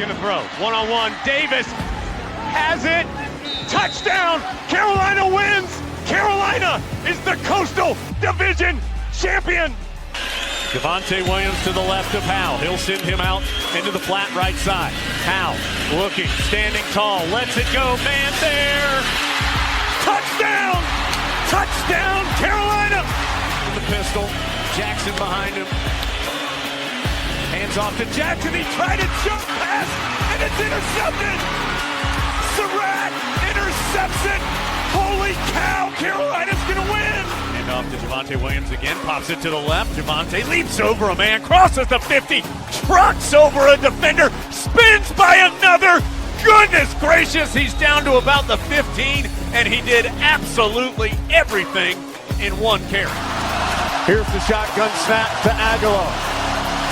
going to throw. One-on-one. Davis has it. Touchdown. Carolina wins. Carolina is the Coastal Division champion. Javonte Williams to the left of Howell. He'll send him out into the flat right side. Howell looking, standing tall, lets it go. Man there. Touchdown! Touchdown, Carolina! The pistol. Jackson behind him. Hands off to Jackson. He tried a jump pass, and it's intercepted. Surratt intercepts it. Holy cow, Carolina's going to win. And off to Javonte Williams again. Pops it to the left. Javonte leaps over a man, crosses the 50, trucks over a defender, spins by another. Goodness gracious, he's down to about the 15, and he did absolutely everything in one carry. Here's the shotgun snap to Aguilar.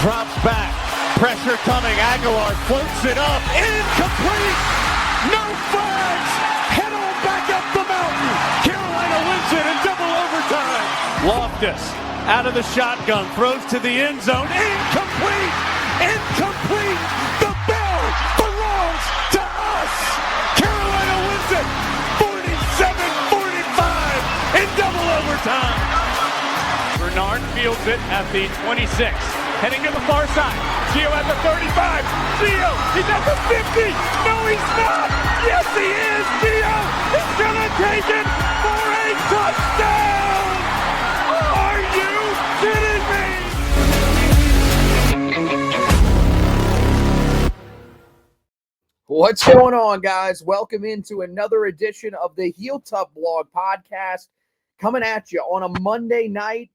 Drops back. Pressure coming. Aguilar floats it up. Incomplete. No flags. Head on back up the mountain. Carolina wins it in double overtime. Loftus out of the shotgun. Throws to the end zone. Incomplete. Incomplete. The bell belongs to us. Carolina wins it. 47-45 in double overtime. Bernard fields it at the 26. Heading to the far side. Gio at the 35. Gio, he's at the 50. No, he's not. Yes, he is. Gio is going to take it for a touchdown. Are you kidding me? What's going on, guys? Welcome into another edition of the Heel Tough Blog podcast coming at you on a Monday night.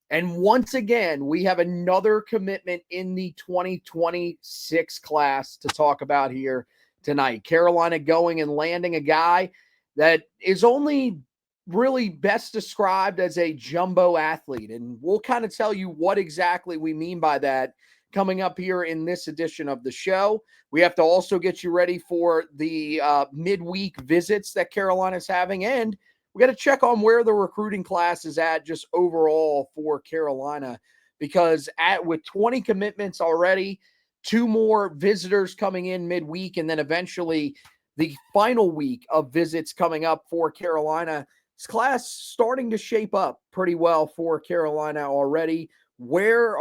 And once again, we have another commitment in the 2026 class to talk about here tonight. Carolina going and landing a guy that is only really best described as a jumbo athlete. And we'll kind of tell you what exactly we mean by that coming up here in this edition of the show. We have to also get you ready for the midweek visits that Carolina's having, and we got to check on where the recruiting class is at just overall for Carolina, because with 20 commitments already, 2 more visitors coming in midweek, and then eventually the final week of visits coming up for Carolina. This class starting to shape up pretty well for Carolina already. Where,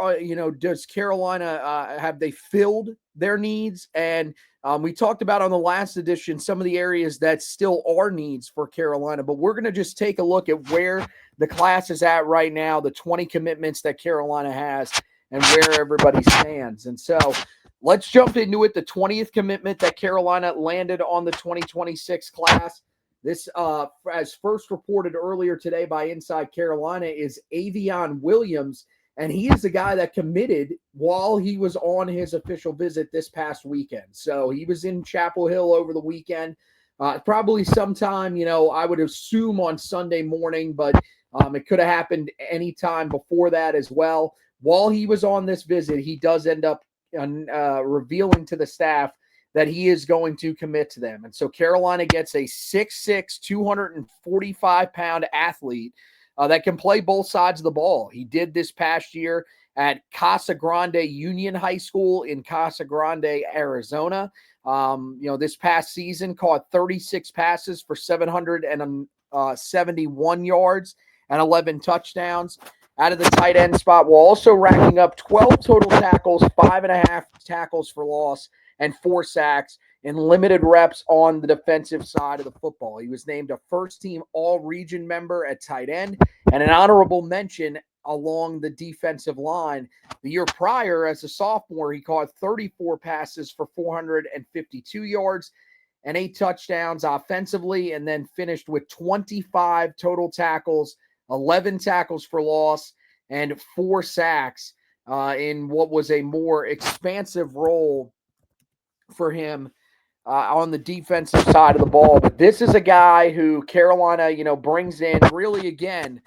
does Carolina, have they filled their needs? And we talked about on the last edition some of the areas that still are needs for Carolina, but we're going to just take a look at where the class is at right now, the 20 commitments that Carolina has, and where everybody stands. And so let's jump into it. The 20th commitment that Carolina landed on the 2026 class. This, as first reported earlier today by Inside Carolina, is Aveon Williams. And he is the guy that committed while he was on his official visit this past weekend. So he was in Chapel Hill over the weekend, probably sometime, I would assume on Sunday morning, but it could have happened anytime before that as well. While he was on this visit, he does end up revealing to the staff that he is going to commit to them. And so Carolina gets a 6'6", 245-pound athlete that can play both sides of the ball. He did this past year at Casa Grande Union High School in Casa Grande, Arizona. This past season caught 36 passes for 771 yards and 11 touchdowns out of the tight end spot, while also racking up 12 total tackles, 5.5 tackles for loss, and 4 sacks in limited reps on the defensive side of the football. He was named a first-team all-region member at tight end and an honorable mention along the defensive line. The year prior, as a sophomore, he caught 34 passes for 452 yards and 8 touchdowns offensively, and then finished with 25 total tackles, 11 tackles for loss, and 4 sacks in what was a more expansive role for him on the defensive side of the ball. But this is a guy who Carolina, brings in really, again,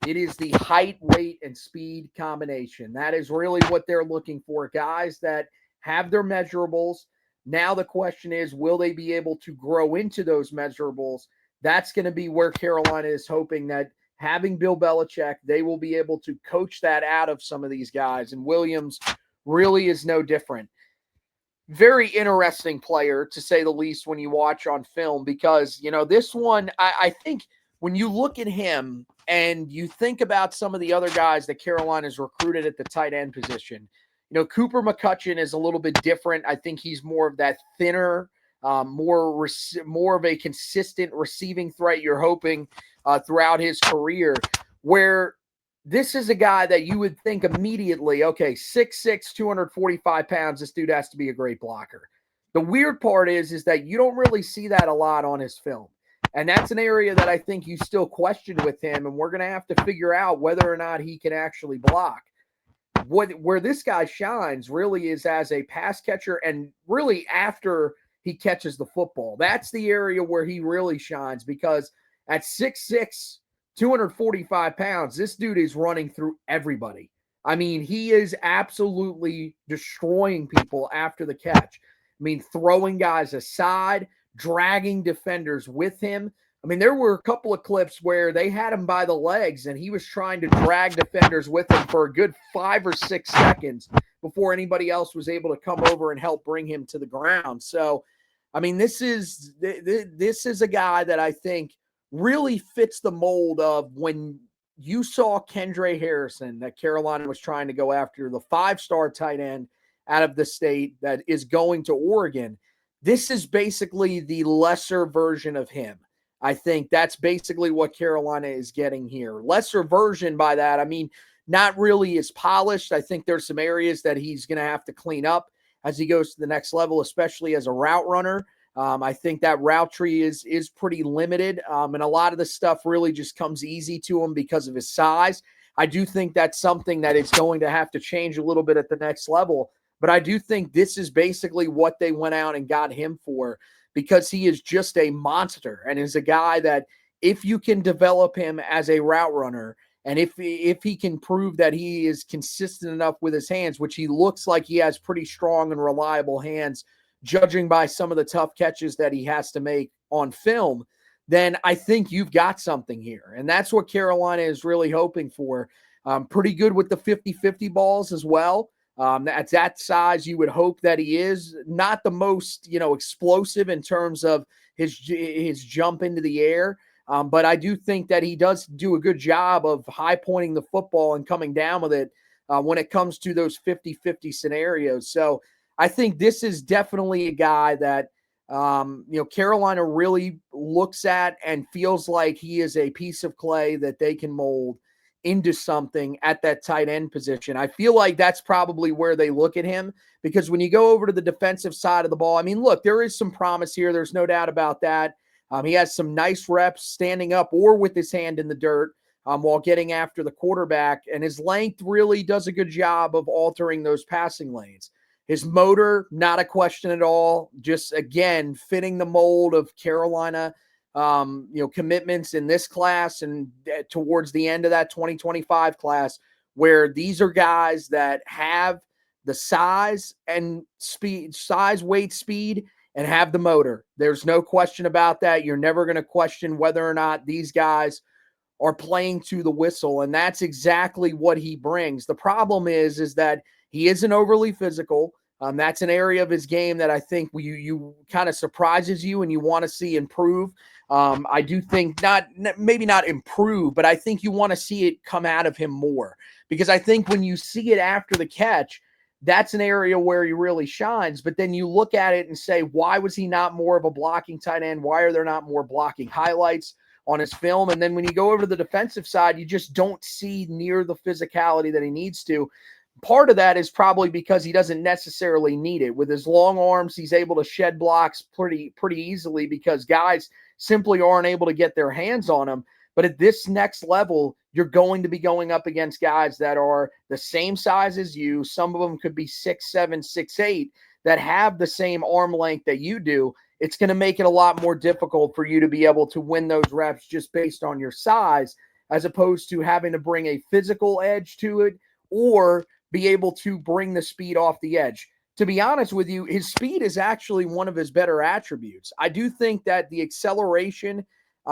it is the height, weight, and speed combination. That is really what they're looking for. Guys that have their measurables. Now the question is, will they be able to grow into those measurables? That's going to be where Carolina is hoping that having Bill Belichick, they will be able to coach that out of some of these guys. And Williams really is no different. very interesting player, to say the least, when you watch on film, because, this one, I think when you look at him and you think about some of the other guys that Carolina's recruited at the tight end position, Cooper McCutcheon is a little bit different. I think he's more of that thinner, more of a consistent receiving threat you're hoping throughout his career, where this is a guy that you would think immediately, okay, 6'6", 245 pounds, this dude has to be a great blocker. The weird part is that you don't really see that a lot on his film. And that's an area that I think you still question with him, and we're going to have to figure out whether or not he can actually block. Where this guy shines really is as a pass catcher, and really after he catches the football. That's the area where he really shines, because at 6'6", 245 pounds, this dude is running through everybody. I mean, he is absolutely destroying people after the catch. I mean, throwing guys aside, dragging defenders with him. I mean, there were a couple of clips where they had him by the legs and he was trying to drag defenders with him for a good 5 or 6 seconds before anybody else was able to come over and help bring him to the ground. So, I mean, this is a guy that I think really fits the mold of when you saw Kendra Harrison, that Carolina was trying to go after, the 5-star tight end out of the state that is going to Oregon. This is basically the lesser version of him. I think that's basically what Carolina is getting here. Lesser version by that, I mean, not really as polished. I think there's some areas that he's going to have to clean up as he goes to the next level, especially as a route runner. I think that route tree is pretty limited, and a lot of the stuff really just comes easy to him because of his size. I do think that's something that is going to have to change a little bit at the next level, but I do think this is basically what they went out and got him for, because he is just a monster and is a guy that if you can develop him as a route runner, and if he can prove that he is consistent enough with his hands, which he looks like he has pretty strong and reliable hands, judging by some of the tough catches that he has to make on film, then I think you've got something here. And that's what Carolina is really hoping for. Pretty good with the 50-50 balls as well. At that size, you would hope that he is not the most, explosive in terms of his jump into the air. But I do think that he does do a good job of high pointing the football and coming down with it when it comes to those 50-50 scenarios. So I think this is definitely a guy that, Carolina really looks at and feels like he is a piece of clay that they can mold into something at that tight end position. I feel like that's probably where they look at him, because when you go over to the defensive side of the ball, I mean, look, there is some promise here. There's no doubt about that. He has some nice reps standing up or with his hand in the dirt while getting after the quarterback, and his length really does a good job of altering those passing lanes. His motor, not a question at all. Just, again, fitting the mold of Carolina, commitments in this class and towards the end of that 2025 class, where these are guys that have the size and speed, weight, speed, and have the motor. There's no question about that. You're never going to question whether or not these guys are playing to the whistle, and that's exactly what he brings. The problem is that he isn't overly physical. That's an area of his game that I think you kind of surprises you and you want to see improve. I do think maybe not improve, but I think you want to see it come out of him more, because I think when you see it after the catch, that's an area where he really shines. But then you look at it and say, why was he not more of a blocking tight end? Why are there not more blocking highlights on his film? And then when you go over to the defensive side, you just don't see near the physicality that he needs to. Part of that is probably because he doesn't necessarily need it. With his long arms, he's able to shed blocks pretty easily because guys simply aren't able to get their hands on him. But at this next level, you're going to be going up against guys that are the same size as you. Some of them could be 6'7", 6'8", that have the same arm length that you do. It's going to make it a lot more difficult for you to be able to win those reps just based on your size, as opposed to having to bring a physical edge to it or be able to bring the speed off the edge. To be honest with you, his speed is actually one of his better attributes. I do think that the acceleration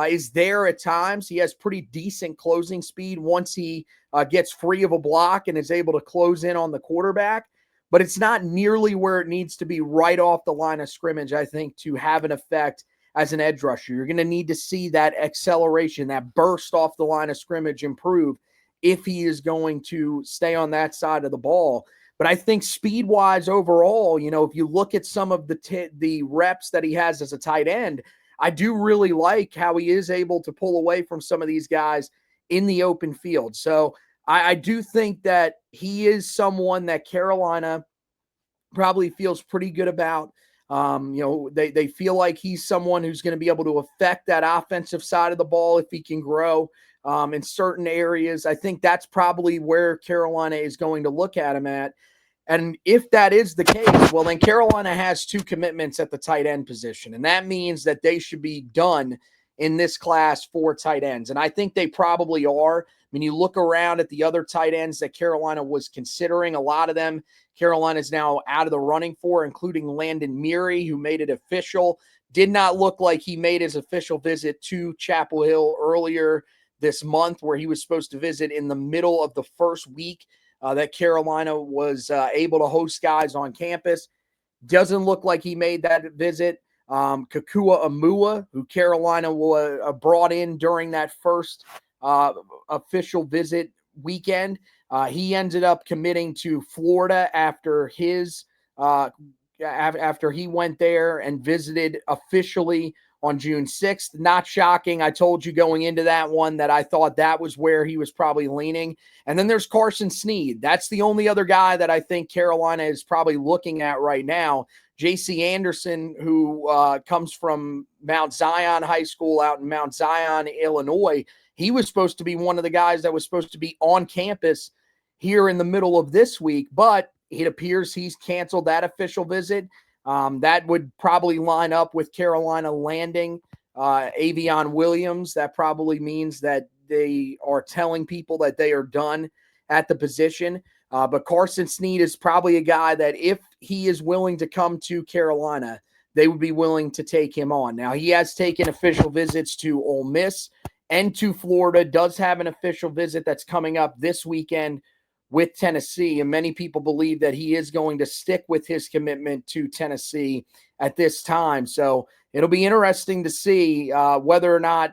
is there at times. He has pretty decent closing speed once he gets free of a block and is able to close in on the quarterback. but it's not nearly where it needs to be right off the line of scrimmage, I think, to have an effect as an edge rusher. You're going to need to see that acceleration, that burst off the line of scrimmage improve if he is going to stay on that side of the ball. But I think speed-wise overall, if you look at some of the reps that he has as a tight end, I do really like how he is able to pull away from some of these guys in the open field. So I do think that he is someone that Carolina probably feels pretty good about. They feel like he's someone who's going to be able to affect that offensive side of the ball if he can grow in certain areas. I think that's probably where Carolina is going to look at him at. And if that is the case, well, then Carolina has 2 commitments at the tight end position. And that means that they should be done in this class for tight ends. And I think they probably are. When you look around at the other tight ends that Carolina was considering, a lot of them Carolina is now out of the running for, including Landon Meary, who made it official. Did not look like he made his official visit to Chapel Hill earlier this month, where he was supposed to visit in the middle of the first week that Carolina was able to host guys on campus. Doesn't look like he made that visit. Kakua Amua, who Carolina brought in during that first official visit weekend, he ended up committing to Florida after he went there and visited officially on June 6th. Not shocking. I told you going into that one that I thought that was where he was probably leaning. And then there's Carson Snead. That's the only other guy that I think Carolina is probably looking at right now. J.C. Anderson, who comes from Mount Zion High School out in Mount Zion, Illinois. He was supposed to be one of the guys that was supposed to be on campus here in the middle of this week, but it appears he's canceled that official visit. That would probably line up with Carolina landing Aveon Williams. That probably means that they are telling people that they are done at the position. But Carson Snead is probably a guy that if he is willing to come to Carolina, they would be willing to take him on. Now, he has taken official visits to Ole Miss and to Florida, does have an official visit that's coming up this weekend with Tennessee, and many people believe that he is going to stick with his commitment to Tennessee at this time. So it'll be interesting to see whether or not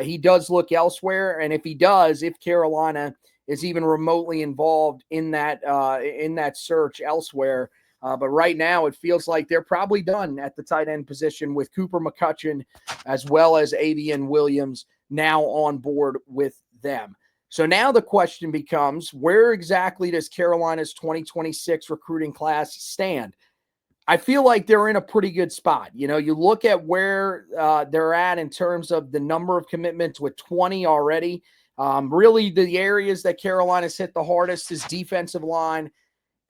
he does look elsewhere, and if he does, if Carolina is even remotely involved in that search elsewhere. But right now, it feels like they're probably done at the tight end position with Cooper McCutcheon as well as Aveon Williams now on board with them. So now the question becomes, where exactly does Carolina's 2026 recruiting class stand? I feel like they're in a pretty good spot. You look at where they're at in terms of the number of commitments with 20 already. Really, the areas that Carolina's hit the hardest is defensive line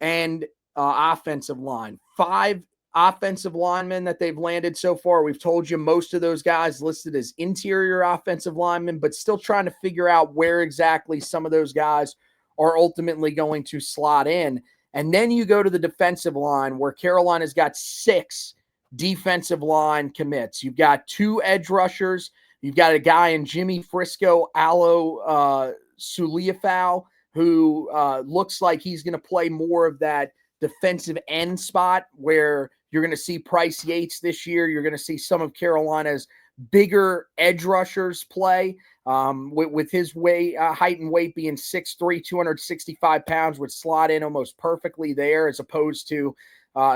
and offensive line. 5 offensive linemen that they've landed so far. We've told you most of those guys listed as interior offensive linemen, but still trying to figure out where exactly some of those guys are ultimately going to slot in. And then you go to the defensive line, where Carolina's got 6 defensive line commits. You've got 2 edge rushers. You've got a guy in Jimmy Frisco, Alo Suliafau, who looks like he's going to play more of that defensive end spot, where you're going to see Bryce Yates this year. You're going to see some of Carolina's bigger edge rushers play with his height and weight being 6'3", 265 pounds, would slot in almost perfectly there, as opposed to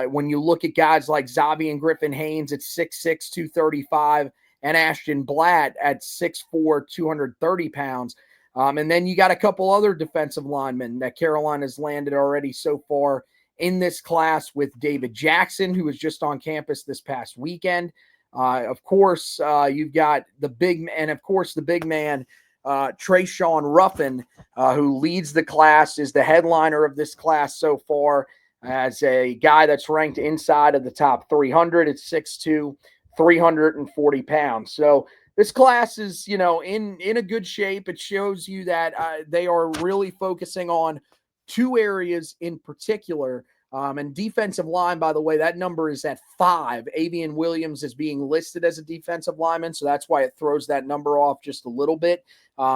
when you look at guys like Xavier Griffin Haynes at 6'6", 235, and Ashton Blatt at 6'4", 230 pounds. And then you got a couple other defensive linemen that Carolina's landed already so far in this class, with David Jackson, who was just on campus this past weekend. Of course, you've got the big man, Trayshawn Ruffin, who leads the class, is the headliner of this class so far, as a guy that's ranked inside of the top 300 at 6'2", 340 pounds. So this class is, in a good shape. It shows you that they are really focusing on 2 areas in particular. And defensive line, by the way, that number is at 5. Aveon Williams is being listed as a defensive lineman, so that's why it throws that number off just a little bit.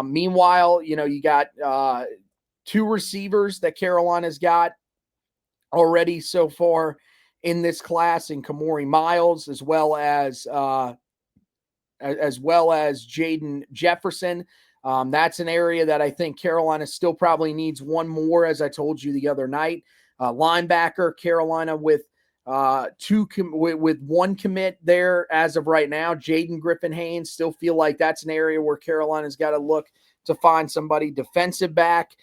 Meanwhile, you got 2 receivers that Carolina's got already so far in this class in Kamori Miles, as well as Jaden Jefferson. That's an area that I think Carolina still probably needs one more, as I told you the other night. Linebacker, Carolina with one commit there as of right now. Jaden Griffin-Haynes, still feel like that's an area where Carolina's got to look to find somebody. Defensive back,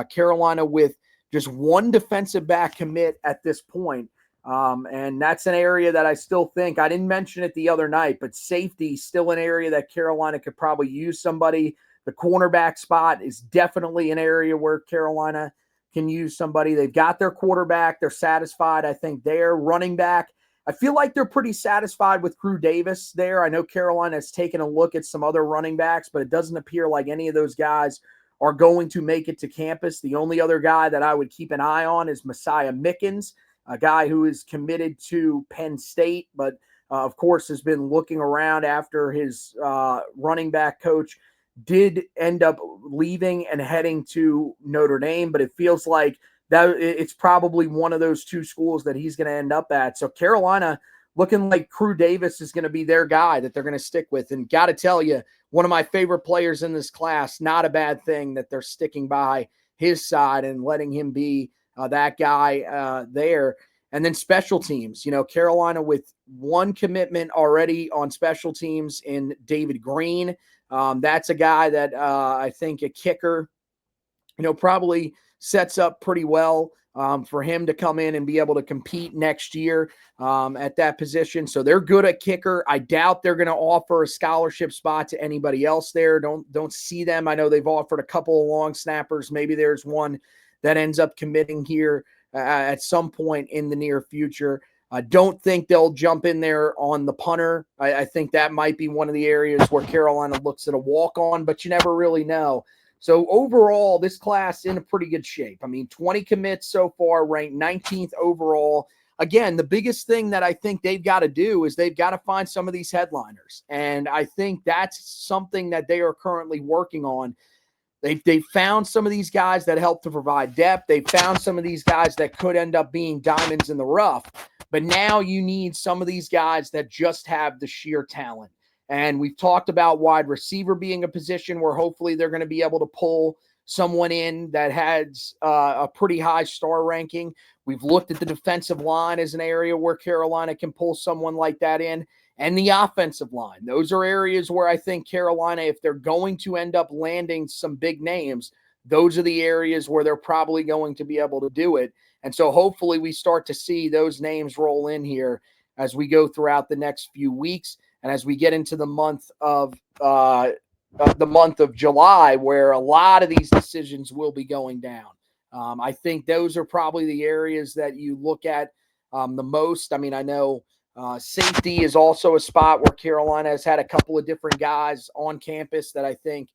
Carolina with just one defensive back commit at this point. And that's an area that I still think, I didn't mention it the other night, but safety still an area that Carolina could probably use somebody. The cornerback spot is definitely an area where Carolina can use somebody. They've got their quarterback. They're satisfied, I think, there. Running back, I feel like they're pretty satisfied with Crew Davis there. I know Carolina has taken a look at some other running backs, but it doesn't appear like any of those guys are going to make it to campus. The only other guy that I would keep an eye on is Messiah Mickens, a guy who is committed to Penn State, but of course has been looking around after his running back coach did end up leaving and heading to Notre Dame, but it feels like that it's probably one of those two schools that he's going to end up at. So Carolina looking like Crew Davis is going to be their guy that they're going to stick with. And got to tell you, one of my favorite players in this class, not a bad thing that they're sticking by his side and letting him be that guy there. And then special teams, Carolina with one commitment already on special teams in David Green. That's a guy that I think a kicker, probably sets up pretty well for him to come in and be able to compete next year at that position. So they're good at kicker. I doubt they're going to offer a scholarship spot to anybody else there. Don't see them. I know they've offered a couple of long snappers. Maybe there's one that ends up committing here at some point in the near future. I don't think they'll jump in there on the punter. I think that might be one of the areas where Carolina looks at a walk-on, but you never really know. So overall, this class in a pretty good shape. I mean, 20 commits so far, ranked 19th overall. Again, the biggest thing that I think they've got to do is they've got to find some of these headliners. And I think that's something that they are currently working on. They've found some of these guys that help to provide depth. They've found some of these guys that could end up being diamonds in the rough. But now you need some of these guys that just have the sheer talent. And we've talked about wide receiver being a position where hopefully they're going to be able to pull someone in that has a pretty high star ranking. We've looked at the defensive line as an area where Carolina can pull someone like that in. And the offensive line. Those are areas where I think Carolina, if they're going to end up landing some big names, those are the areas where they're probably going to be able to do it. And so hopefully we start to see those names roll in here as we go throughout the next few weeks and as we get into the month of July, where a lot of these decisions will be going down. I think those are probably the areas that you look at the most. I mean, I know safety is also a spot where Carolina has had a couple of different guys on campus that I think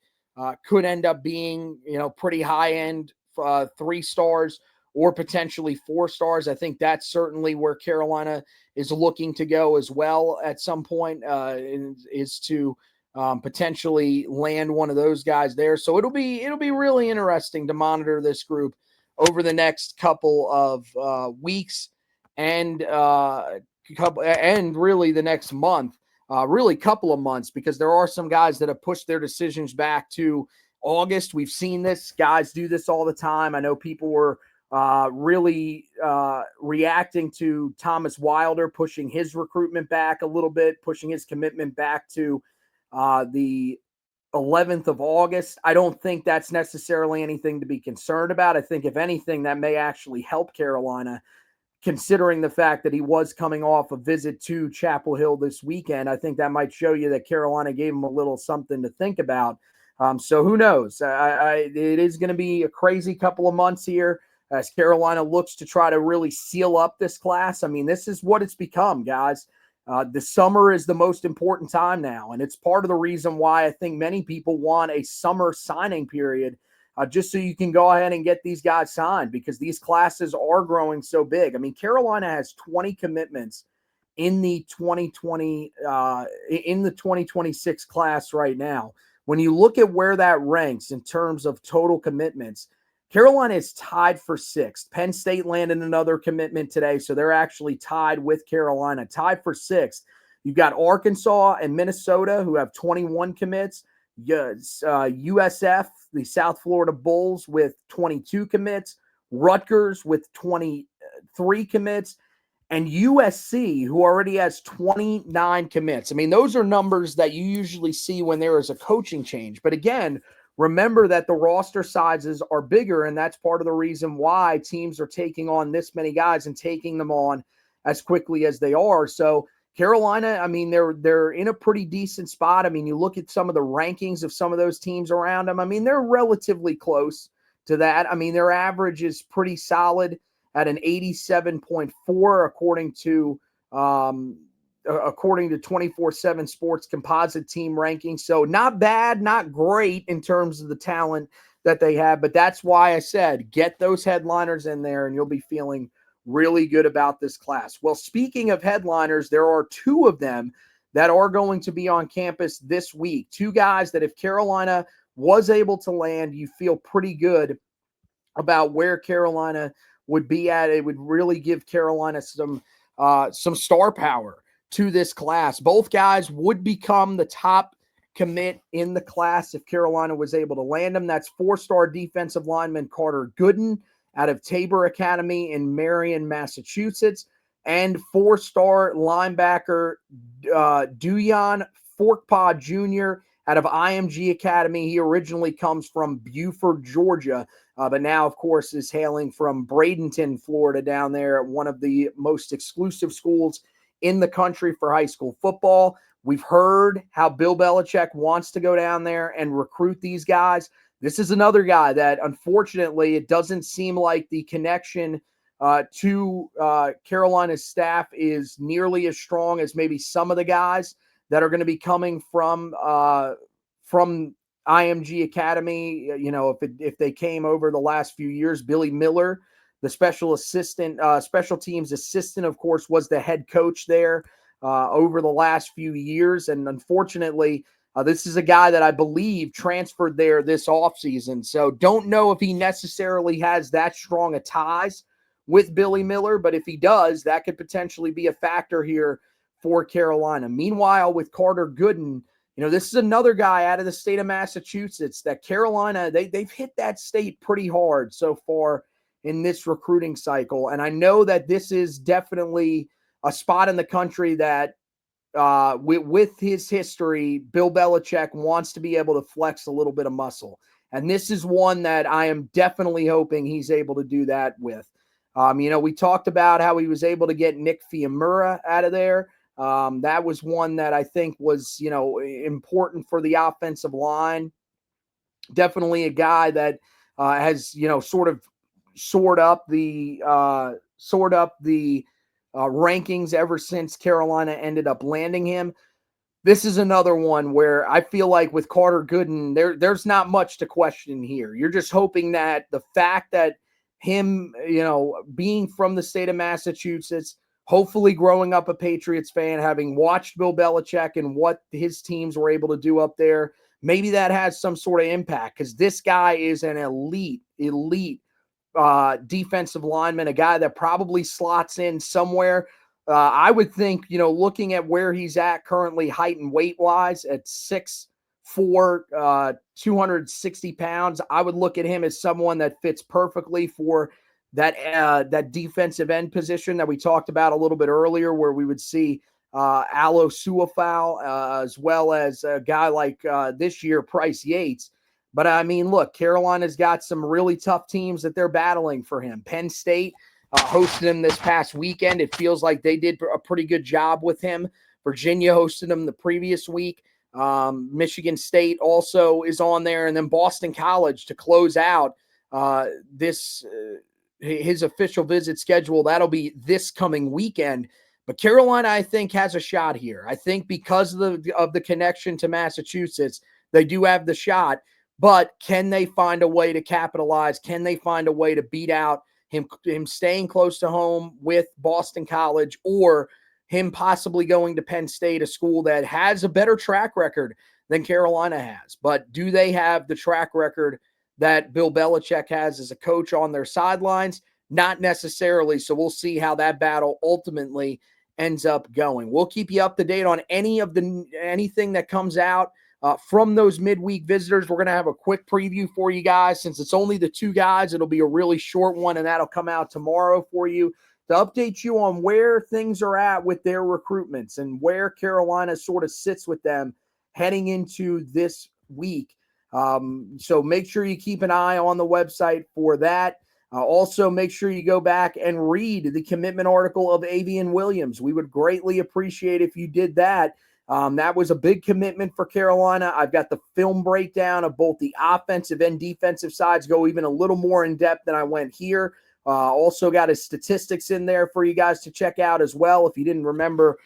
could end up being, pretty high-end 3 stars or potentially 4 stars. I think that's certainly where Carolina is looking to go as well at some point, is to potentially land one of those guys there. So it'll be really interesting to monitor this group over the next couple of weeks and really the next month, really couple of months, because there are some guys that have pushed their decisions back to August. We've seen this. Guys do this all the time. I know people were really reacting to Thomas Wilder pushing his recruitment back a little bit, pushing his commitment back to the 11th of August. I don't think that's necessarily anything to be concerned about. I think, if anything, that may actually help Carolina, considering the fact that he was coming off a visit to Chapel Hill this weekend. I think that might show you that Carolina gave him a little something to think about. So who knows? It is going to be a crazy couple of months here as Carolina looks to try to really seal up this class. I mean, this is what it's become, guys. The summer is the most important time now, and it's part of the reason why I think many people want a summer signing period, just so you can go ahead and get these guys signed, because these classes are growing so big. I mean, Carolina has 20 commitments in the 2026 class right now. When you look at where that ranks in terms of total commitments, Carolina is tied for 6th. Penn State landed another commitment today, so they're actually tied with Carolina, tied for 6th. You've got Arkansas and Minnesota who have 21 commits. USF, the South Florida Bulls, with 22 commits. Rutgers with 23 commits. And USC, who already has 29 commits. I mean, those are numbers that you usually see when there is a coaching change. But again, remember that the roster sizes are bigger, and that's part of the reason why teams are taking on this many guys and taking them on as quickly as they are. So Carolina, I mean, they're in a pretty decent spot. I mean, you look at some of the rankings of some of those teams around them. I mean, they're relatively close to that. I mean, their average is pretty solid at an 87.4 according to 24/7 Sports composite team rankings. So not bad, not great in terms of the talent that they have, but that's why I said get those headliners in there and you'll be feeling really good about this class. Well, speaking of headliners, there are 2 of them that are going to be on campus this week. 2 guys that if Carolina was able to land, you feel pretty good about where Carolina would be at. It would really give Carolina some star power to this class. Both guys would become the top commit in the class if Carolina was able to land them. That's 4-star defensive lineman Carter Gooden out of Tabor Academy in Marion, Massachusetts, and 4-star linebacker Duyan Forkpaw Jr. out of IMG Academy. He originally comes from Buford, Georgia, but now, of course, is hailing from Bradenton, Florida, down there, one of the most exclusive schools in the country for high school football. We've heard how Bill Belichick wants to go down there and recruit these guys. This is another guy that, unfortunately, it doesn't seem like the connection to Carolina's staff is nearly as strong as maybe some of the guys that are going to be coming from IMG Academy. You know, if they came over the last few years, Billy Miller, the special teams assistant, of course, was the head coach there over the last few years. And unfortunately, this is a guy that I believe transferred there this offseason. So don't know if he necessarily has that strong a ties with Billy Miller, but if he does, that could potentially be a factor here for Carolina. Meanwhile, with Carter Gooden, you know, this is another guy out of the state of Massachusetts that Carolina, they've hit that state pretty hard so far in this recruiting cycle. And I know that this is definitely a spot in the country that with his history, Bill Belichick wants to be able to flex a little bit of muscle. And this is one that I am definitely hoping he's able to do that with. You know, we talked about how he was able to get Nick Fiamura out of there. That was one that I think was, you know, important for the offensive line. Definitely a guy that has, you know, sort of soared up the rankings ever since Carolina ended up landing him. This is another one where I feel like with Carter Gooden, there's not much to question here. You're just hoping that the fact that him, you know, being from the state of Massachusetts, hopefully growing up a Patriots fan, having watched Bill Belichick and what his teams were able to do up there, maybe that has some sort of impact because this guy is an elite defensive lineman, a guy that probably slots in somewhere. I would think, you know, looking at where he's at currently height and weight-wise at 6'4", 260 pounds, I would look at him as someone that fits perfectly for that defensive end position that we talked about a little bit earlier, where we would see Alo Suafau as well as a guy like this year, Price Yates. But, I mean, look, Carolina's got some really tough teams that they're battling for him. Penn State hosted him this past weekend. It feels like they did a pretty good job with him. Virginia hosted him the previous week. Michigan State also is on there. And then Boston College to close out his official visit schedule. That'll be this coming weekend. But Carolina, I think, has a shot here. I think because of the connection to Massachusetts, they do have the shot. But can they find a way to capitalize? Can they find a way to beat out him staying close to home with Boston College, or him possibly going to Penn State, a school that has a better track record than Carolina has? But do they have the track record that Bill Belichick has as a coach on their sidelines? Not necessarily. So we'll see how that battle ultimately ends up going. We'll keep you up to date on anything that comes out from those midweek visitors. We're going to have a quick preview for you guys. Since it's only the two guys, it'll be a really short one, and that'll come out tomorrow for you to update you on where things are at with their recruitments and where Carolina sort of sits with them heading into this week. So make sure you keep an eye on the website for that. Also, make sure you go back and read the commitment article of Aveon Williams. We would greatly appreciate if you did that. That was a big commitment for Carolina. I've got the film breakdown of both the offensive and defensive sides, go even a little more in depth than I went here. Also got his statistics in there for you guys to check out as well, if you didn't remember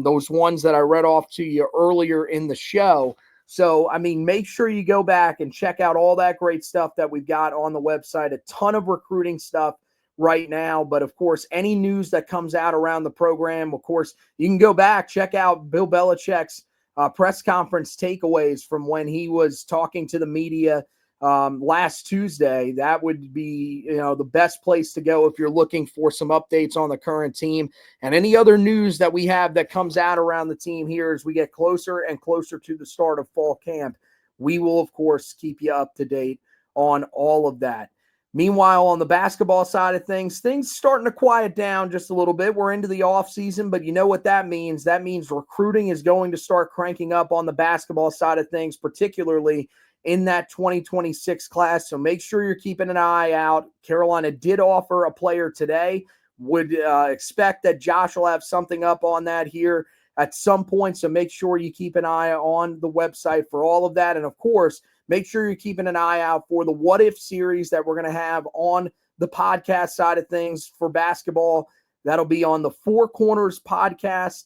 those ones that I read off to you earlier in the show. So, I mean, make sure you go back and check out all that great stuff that we've got on the website. A ton of recruiting stuff right now. But, of course, any news that comes out around the program, of course, you can go back, check out Bill Belichick's press conference takeaways from when he was talking to the media last Tuesday. That would be, the best place to go if you're looking for some updates on the current team and any other news that we have that comes out around the team here as we get closer and closer to the start of fall camp. We will, of course, keep you up to date on all of that. Meanwhile, on the basketball side of things starting to quiet down just a little bit. We're into the off season, but you know what that means? That means recruiting is going to start cranking up on the basketball side of things, particularly in that 2026 class. So make sure you're keeping an eye out. Carolina did offer a player today. Would expect that Josh will have something up on that here at some point. So make sure you keep an eye on the website for all of that. And of course, make sure you're keeping an eye out for the What If series that we're going to have on the podcast side of things for basketball. That'll be on the Four Corners podcast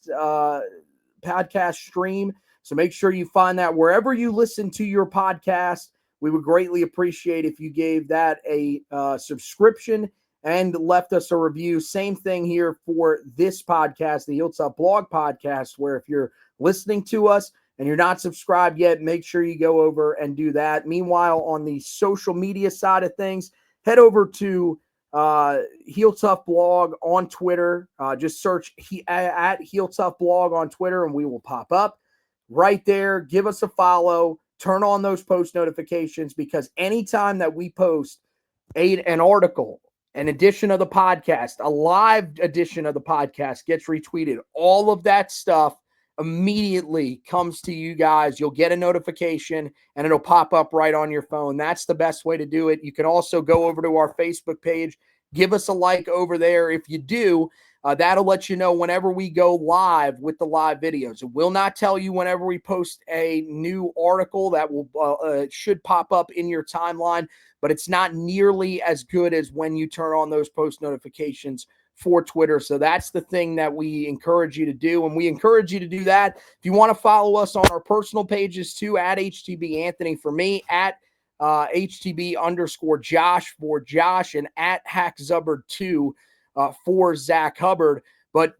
stream. So make sure you find that wherever you listen to your podcast. We would greatly appreciate if you gave that a subscription and left us a review. Same thing here for this podcast, the Hilltop Blog Podcast, where if you're listening to us and you're not subscribed yet, make sure you go over and do that. Meanwhile, on the social media side of things, head over to Heel Tough Blog on Twitter. Just search at Heel Tough Blog on Twitter and we will pop up right there. Give us a follow. Turn on those post notifications, because anytime that we post an article, an edition of the podcast, a live edition of the podcast gets retweeted, all of that stuff immediately comes to you guys. You'll get a notification and it'll pop up right on your phone. That's the best way to do it. You can also go over to our Facebook page, give us a like over there. If you do, that'll let you know whenever we go live with the live videos. It will not tell you whenever we post a new article. That will should pop up in your timeline, but it's not nearly as good as when you turn on those post notifications for Twitter. So that's the thing that we encourage you to do. And we encourage you to do that. If you want to follow us on our personal pages too, at HTB Anthony for me, at HTB_Josh for Josh, and at HackZubbard2 for Zach Hubbard. But,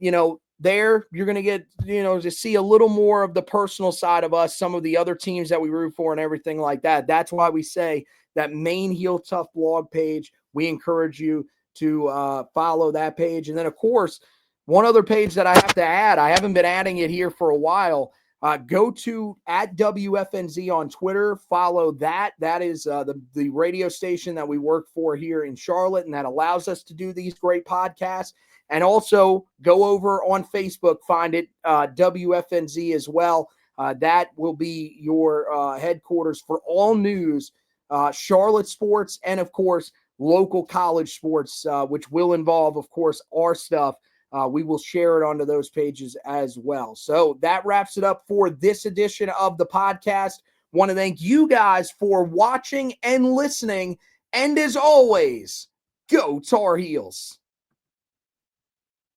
there you're going to get, to see a little more of the personal side of us, some of the other teams that we root for and everything like that. That's why we say that main Heel Tough blog page, we encourage you to follow that page. And then, of course, one other page that I have to add, I haven't been adding it here for a while. Go to at WFNZ on Twitter. Follow that. That is the radio station that we work for here in Charlotte, and that allows us to do these great podcasts. And also go over on Facebook, find it WFNZ as well. That will be your headquarters for all news, Charlotte sports, and of course, local college sports, which will involve, of course, our stuff. We will share it onto those pages as well. So that wraps it up for this edition of the podcast. Want to thank you guys for watching and listening. And as always, go Tar Heels.